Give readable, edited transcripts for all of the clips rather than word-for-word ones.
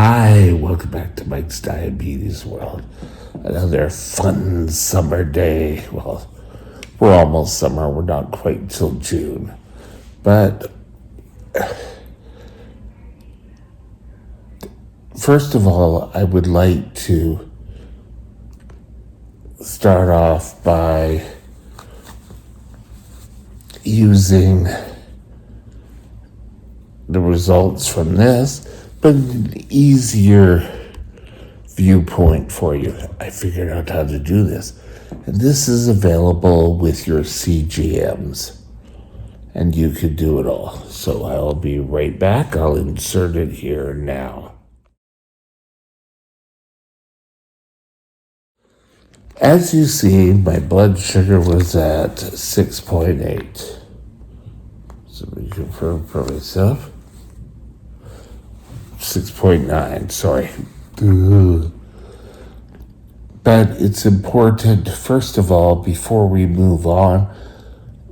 Hi, welcome back to Mike's Diabetes World. Another fun summer day. Well, we're almost summer. We're not quite till June. But first of all, I would like to start off by using the results from this, but an easier viewpoint for you. I figured out how to do this. And this is available with your CGMs. And you could do it all. So I'll be right back. I'll insert it here now. As you see, my blood sugar was at 6.8. So let me confirm for myself. 6.9, sorry. But it's important, first of all, before we move on,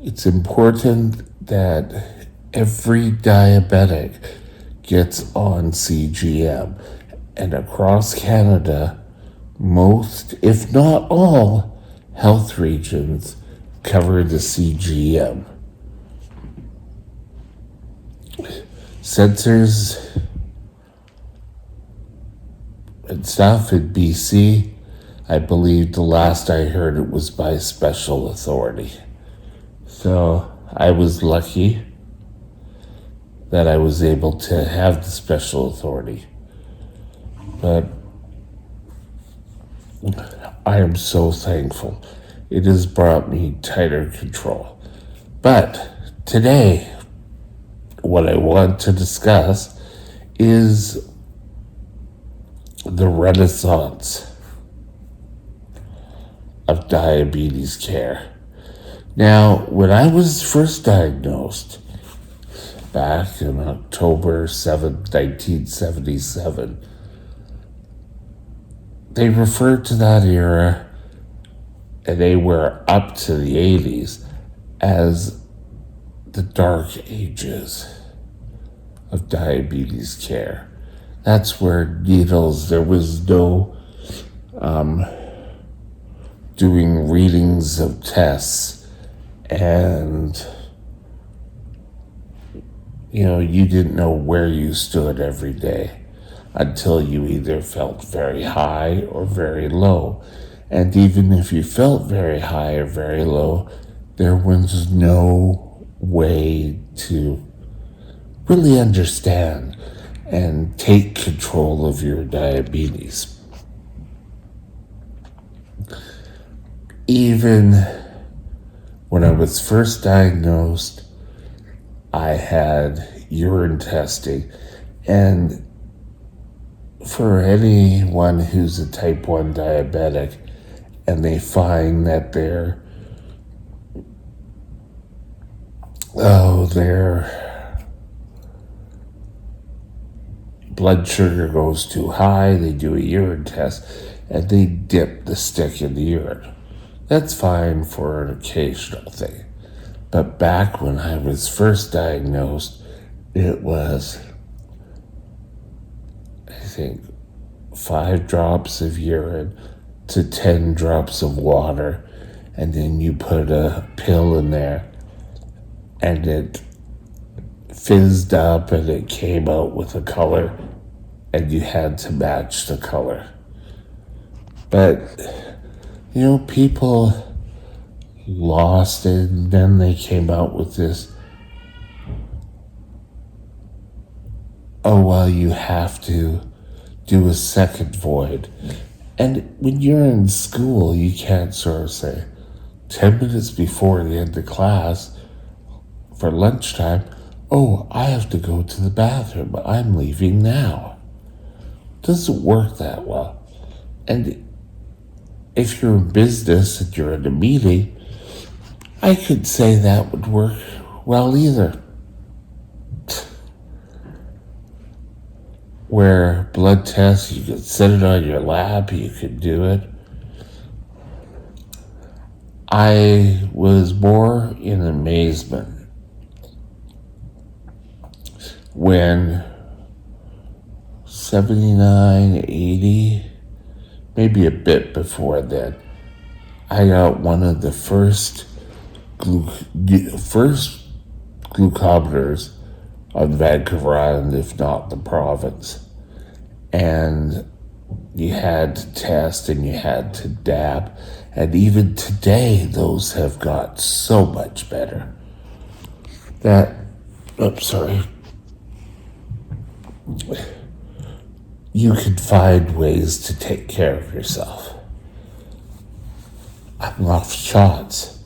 it's important that every diabetic gets on CGM. And across Canada, most, if not all, health regions cover the CGM. Sensors and stuff in BC, I believe the last I heard it was by special authority. So I was lucky that I was able to have the special authority. But I am so thankful. It has brought me tighter control. But today, what I want to discuss is the renaissance of diabetes care. Now, when I was first diagnosed back in October 7th, 1977, they referred to that era, and they were up to the 80s, as the dark ages of diabetes care. That's where needles, there was no doing readings of tests, and you didn't know where you stood every day until you either felt very high or very low. And even if you felt very high or very low, there was no way to really understand and take control of your diabetes. Even when I was first diagnosed, I had urine testing. And for anyone who's a type 1 diabetic and they find that their blood sugar goes too high, they do a urine test and they dip the stick in the urine. That's fine for an occasional thing. But back when I was first diagnosed, it was, I think, 5 drops of urine to 10 drops of water, and then you put a pill in there, and it fizzed up, and it came out with a color, and you had to match the color. But, people lost it, and then they came out with this, you have to do a second void. And when you're in school, you can't sort of say 10 minutes before the end of class for lunchtime, I have to go to the bathroom. I'm leaving now. It doesn't work that well. And if you're in business and you're in a meeting, I could say that would work well either. Where blood tests, you could set it on your lap, you could do it. I was more in amazement when 79, 80, maybe a bit before then, I got one of the first glucometers on Vancouver Island, if not the province. And you had to test and you had to dab. And even today, those have got so much better. You can find ways to take care of yourself. I'm off shots,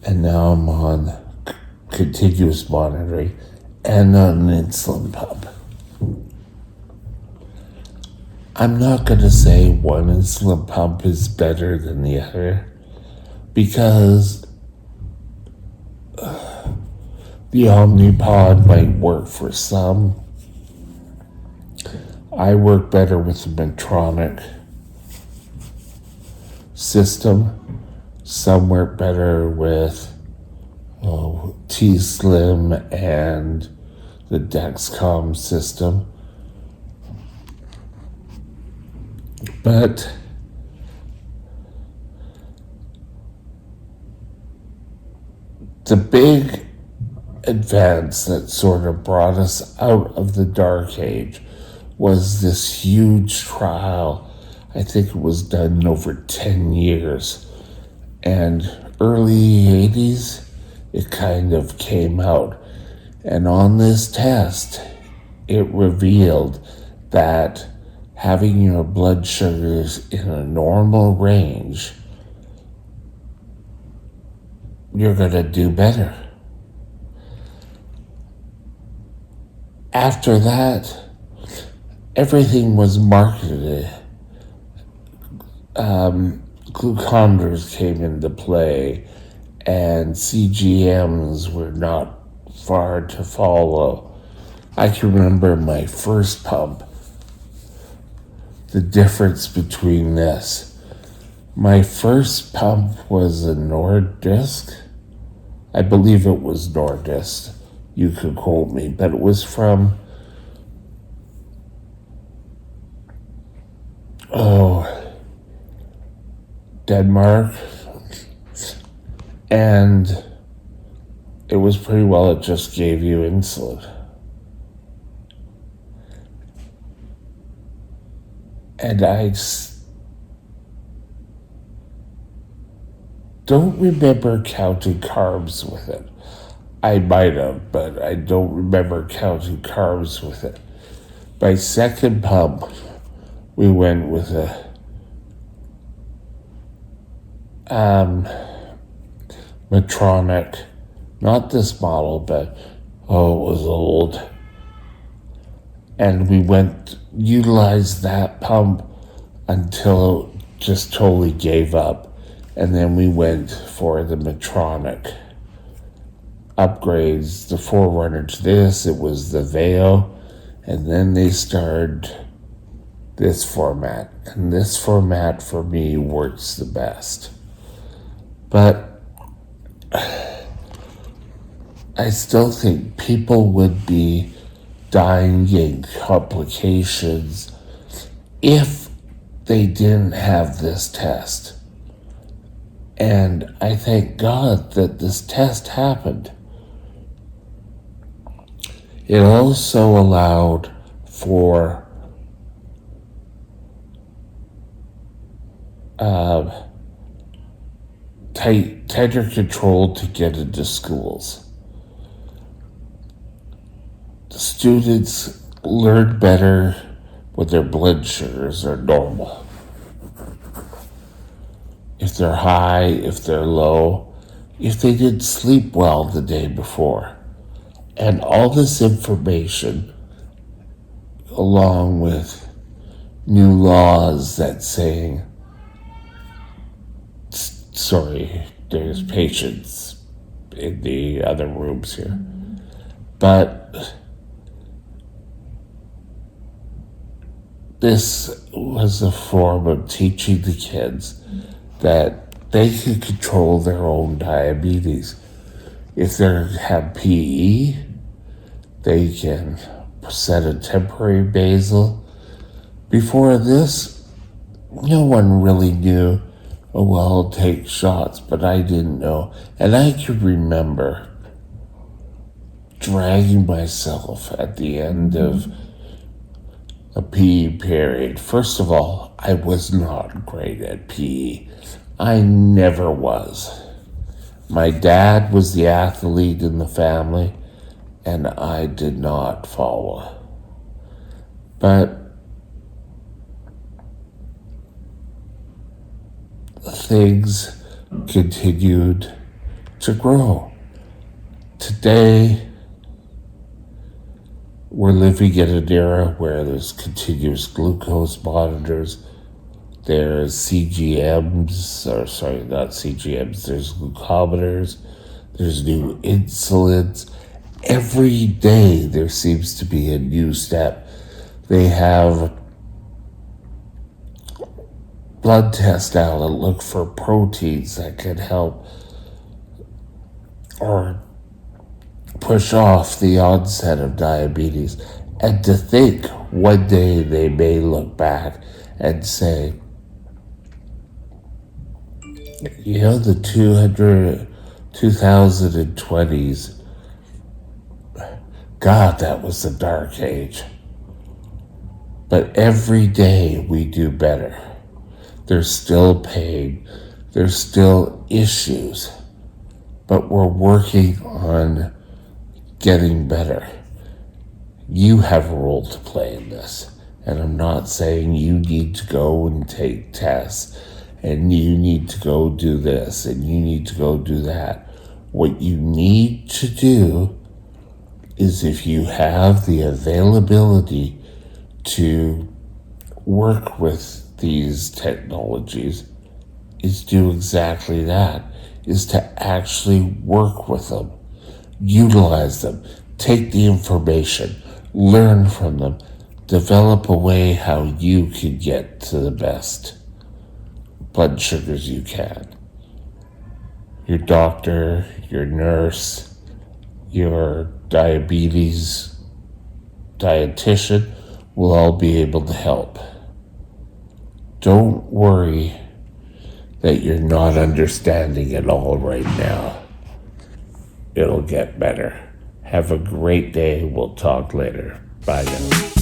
and now I'm on continuous monitoring and on an insulin pump. I'm not going to say one insulin pump is better than the other, because the Omnipod might work for some. I work better with the Medtronic system. Some work better with T-Slim and the Dexcom system. But the big advance that sort of brought us out of the dark age was this huge trial. I think it was done over 10 years. And early 80s, it kind of came out. And on this test, it revealed that having your blood sugars in a normal range, you're going to do better. After that, everything was marketed. Glucometers came into play, and CGMs were not far to follow. I can remember my first pump, the difference between this. My first pump was a Nordisk. I believe it was Nordisk. You could quote me, but it was from Denmark, and it was pretty well, it just gave you insulin. And I don't remember counting carbs with it. I might have, but I don't remember counting carbs with it. My second pump, we went with a Medtronic, not this model, but it was old. And we utilized that pump until it just totally gave up. And then we went for the Medtronic upgrades, the forerunner to this. It was the Veo, and then they started this format. And this format for me works the best. But I still think people would be dying in complications if they didn't have this test. And I thank God that this test happened. It also allowed for tighter control to get into schools. The students learn better when their blood sugars are normal. If they're high, if they're low, if they didn't sleep well the day before. And all this information, along with new laws that saying, sorry, there's patients in the other rooms here. But this was a form of teaching the kids that they can control their own diabetes. If they have PE, they can set of temporary basal. Before this, no one really knew. Oh, well, I'll take shots, but I didn't know. And I could remember dragging myself at the end of a PE period. First of all, I was not great at PE. I never was. My dad was the athlete in the family, and I did not follow. But things continued to grow. Today, we're living in an era where there's continuous glucose monitors, there's CGMs, or sorry, not CGMs, there's glucometers, there's new insulins. Every day there seems to be a new step. They have blood tests now that look for proteins that can help or push off the onset of diabetes. And to think one day they may look back and say, you know, the 2020s, God, that was the dark age. But every day we do better. There's still pain, there's still issues, but we're working on getting better. You have a role to play in this, and I'm not saying you need to go and take tests, and you need to go do this, and you need to go do that. What you need to do is, if you have the availability to work with these technologies, is do exactly that, is to actually work with them, utilize them, take the information, learn from them, develop a way how you can get to the best blood sugars you can. Your doctor, your nurse, your diabetes dietitian will all be able to help. Don't worry that you're not understanding it all right now. It'll get better. Have a great day. We'll talk later. Bye now.